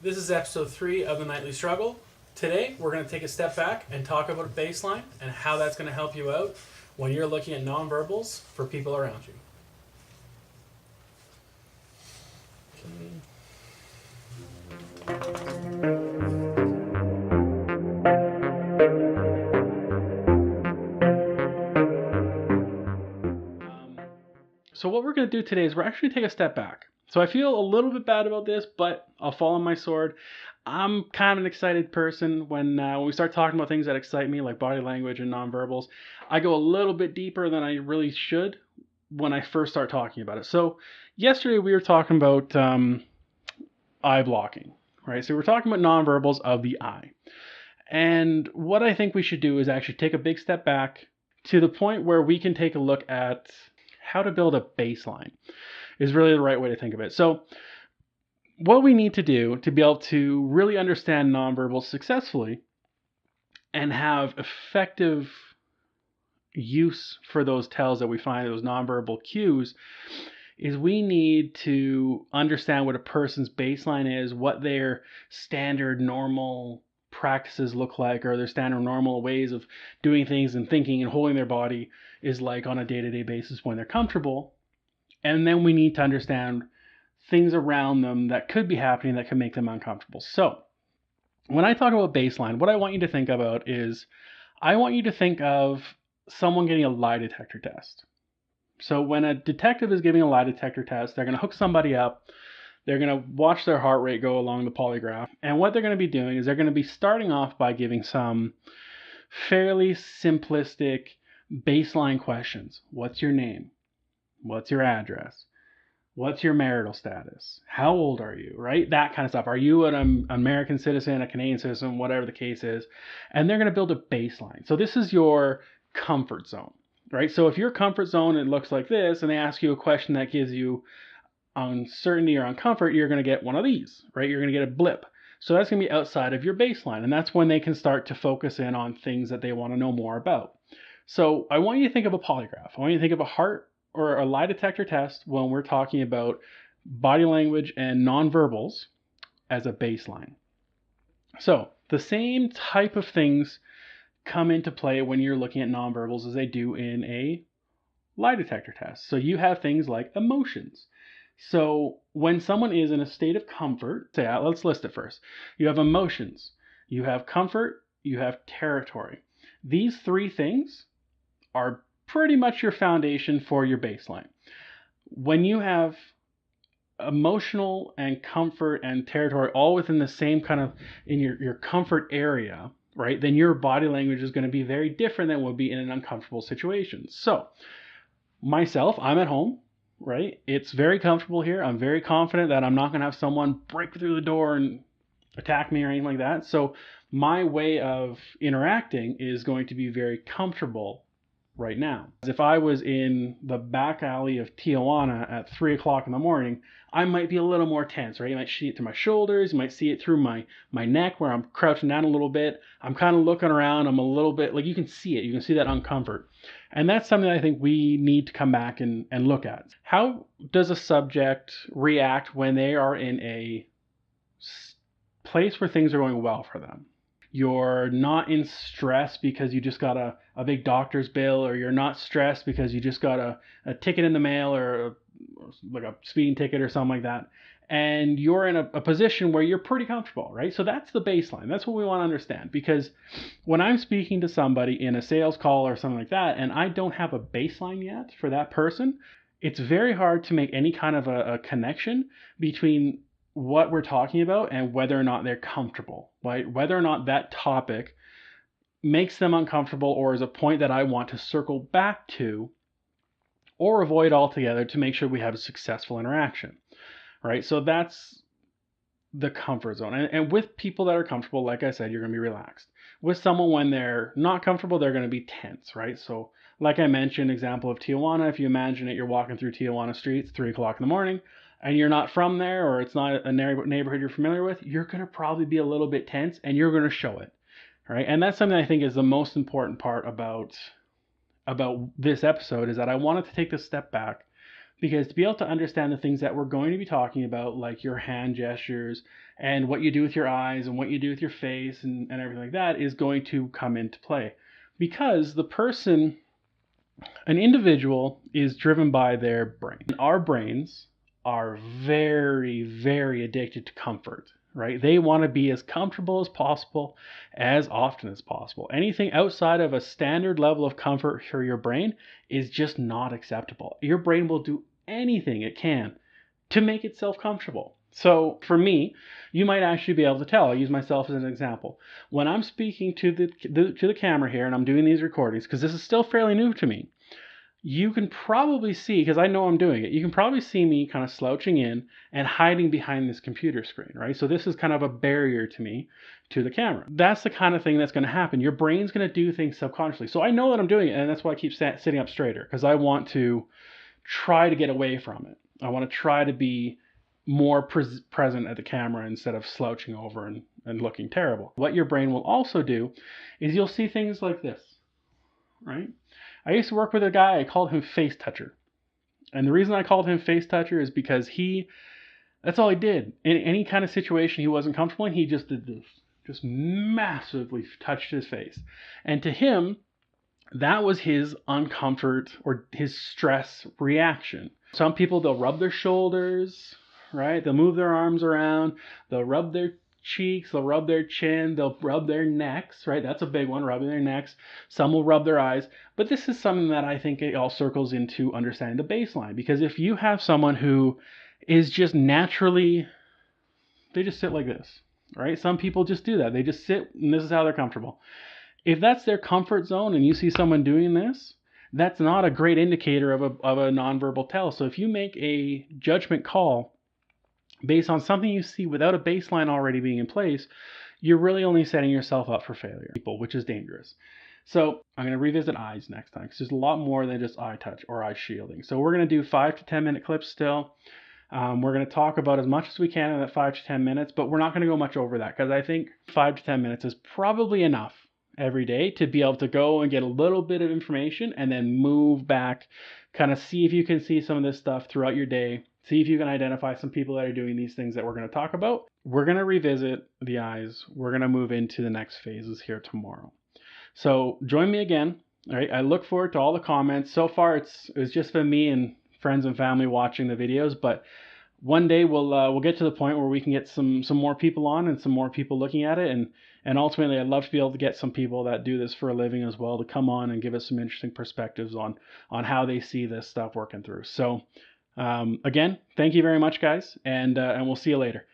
This is episode 3 of the Nightly Struggle. Today, we're going to take a step back and talk about baseline and how that's going to help you out when you're looking at nonverbals for people around you. So what we're going to do today is we're actually going to take a step back. So I feel a little bit bad about this, but I'll fall on my sword. I'm kind of an excited person when we start talking about things that excite me, like body language and nonverbals. I go a little bit deeper than I really should when I first start talking about it. So yesterday we were talking about eye blocking, right? So we're talking about nonverbals of the eye. And what I think we should do is actually take a big step back to the point where we can take a look at how to build a baseline is really the right way to think of it. So what we need to do to be able to really understand nonverbals successfully and have effective use for those tells that we find, those nonverbal cues, is we need to understand what a person's baseline is, what their standard normal practices look like, or their standard normal ways of doing things and thinking and holding their body is like on a day-to-day basis when they're comfortable. And then we need to understand things around them that could be happening that could make them uncomfortable. So when I talk about baseline, what I want you to think about is I want you to think of someone getting a lie detector test. So when a detective is giving a lie detector test, they're going to hook somebody up. They're going to watch their heart rate go along the polygraph. And what they're going to be doing is they're going to be starting off by giving some fairly simplistic baseline questions. What's your name? What's your address? What's your marital status? How old are you? Right? That kind of stuff. Are you an American citizen, a Canadian citizen, whatever the case is? And they're going to build a baseline. So this is your comfort zone, right? So if your comfort zone, it looks like this, and they ask you a question that gives you uncertainty or uncomfort, you're going to get one of these, right? You're going to get a blip. So that's going to be outside of your baseline. And that's when they can start to focus in on things that they want to know more about. So I want you to think of a polygraph. I want you to think of a heart or a lie detector test when we're talking about body language and nonverbals as a baseline. So the same type of things come into play when you're looking at nonverbals as they do in a lie detector test. So you have things like emotions. So when someone is in a state of comfort, let's list it first. You have emotions, you have comfort, you have territory. These three things are pretty much your foundation for your baseline. When you have emotional and comfort and territory all within the same kind of in your comfort area, right, then your body language is going to be very different than would be in an uncomfortable situation. So myself, I'm at home, right? It's very comfortable here. I'm very confident that I'm not going to have someone break through the door and attack me or anything like that. So my way of interacting is going to be very comfortable right now. If I was in the back alley of Tijuana at 3 o'clock in the morning, I might be a little more tense, right? You might see it to my shoulders, you might see it through my neck where I'm crouching down a little bit. I'm kind of looking around, I'm a little bit, like you can see it, you can see that uncomfort. And that's something I think we need to come back and look at. How does a subject react when they are in a place where things are going well for them? You're not in stress because you just got a big doctor's bill, or you're not stressed because you just got a ticket in the mail or like a speeding ticket or something like that. And you're in a position where you're pretty comfortable, right? So that's the baseline. That's what we want to understand. Because when I'm speaking to somebody in a sales call or something like that, and I don't have a baseline yet for that person, it's very hard to make any kind of a connection between what we're talking about and whether or not they're comfortable, right? Whether or not that topic makes them uncomfortable or is a point that I want to circle back to or avoid altogether to make sure we have a successful interaction, right? So that's the comfort zone. And with people that are comfortable, like I said, you're going to be relaxed. With someone when they're not comfortable, they're going to be tense, right? So like I mentioned, example of Tijuana, if you imagine it, you're walking through Tijuana streets, 3 o'clock in the morning, and you're not from there, or it's not a neighborhood you're familiar with, you're going to probably be a little bit tense, and you're going to show it, right? And that's something I think is the most important part about this episode, is that I wanted to take this step back Because to be able to understand the things that we're going to be talking about, like your hand gestures and what you do with your eyes and what you do with your face and everything like that, is going to come into play. Because an individual is driven by their brain. Our brains are very, very addicted to comfort, right? They want to be as comfortable as possible, as often as possible. Anything outside of a standard level of comfort for your brain is just not acceptable. Your brain will do anything it can to make itself comfortable. So for me, you might actually be able to tell. I'll use myself as an example. When I'm speaking to the camera here and I'm doing these recordings, because this is still fairly new to me, you can probably see, because I know I'm doing it, you can probably see me kind of slouching in and hiding behind this computer screen, right? So this is kind of a barrier to me, to the camera. That's the kind of thing that's going to happen. Your brain's going to do things subconsciously. So I know that I'm doing it, and that's why I keep sitting up straighter, because I want to try to get away from it. I want to try to be more present at the camera instead of slouching over and looking terrible. What your brain will also do is you'll see things like this, right? I used to work with a guy, I called him Face Toucher. And the reason I called him Face Toucher is because that's all he did. In any kind of situation he wasn't comfortable in, he just did this. Just massively touched his face. And to him, that was his uncomfort or his stress reaction. Some people, they'll rub their shoulders, right? They'll move their arms around. They'll rub their cheeks. They'll rub their chin. They'll rub their necks, right? That's a big one, rubbing their necks. Some will rub their eyes. But this is something that I think it all circles into understanding the baseline. Because if you have someone who is just naturally, they just sit like this, right? Some people just do that. They just sit, and this is how they're comfortable. If that's their comfort zone and you see someone doing this, that's not a great indicator of a nonverbal tell. So if you make a judgment call based on something you see without a baseline already being in place, you're really only setting yourself up for failure, which is dangerous. So I'm going to revisit eyes next time, because there's a lot more than just eye touch or eye shielding. So we're going to do 5 to 10 minute clips still. We're going to talk about as much as we can in that 5 to 10 minutes, but we're not going to go much over that, because I think 5 to 10 minutes is probably enough every day to be able to go and get a little bit of information and then move back, kind of see if you can see some of this stuff throughout your day, see if you can identify some people that are doing these things that we're going to talk about. We're going to revisit the eyes. We're going to move into the next phases here tomorrow. So join me again. All right, I look forward to all the comments. So far it's just been me and friends and family watching the videos, but one day we'll get to the point where we can get some more people on and some more people looking at it, and ultimately I'd love to be able to get some people that do this for a living as well to come on and give us some interesting perspectives on how they see this stuff working through. So again, thank you very much, guys, and we'll see you later.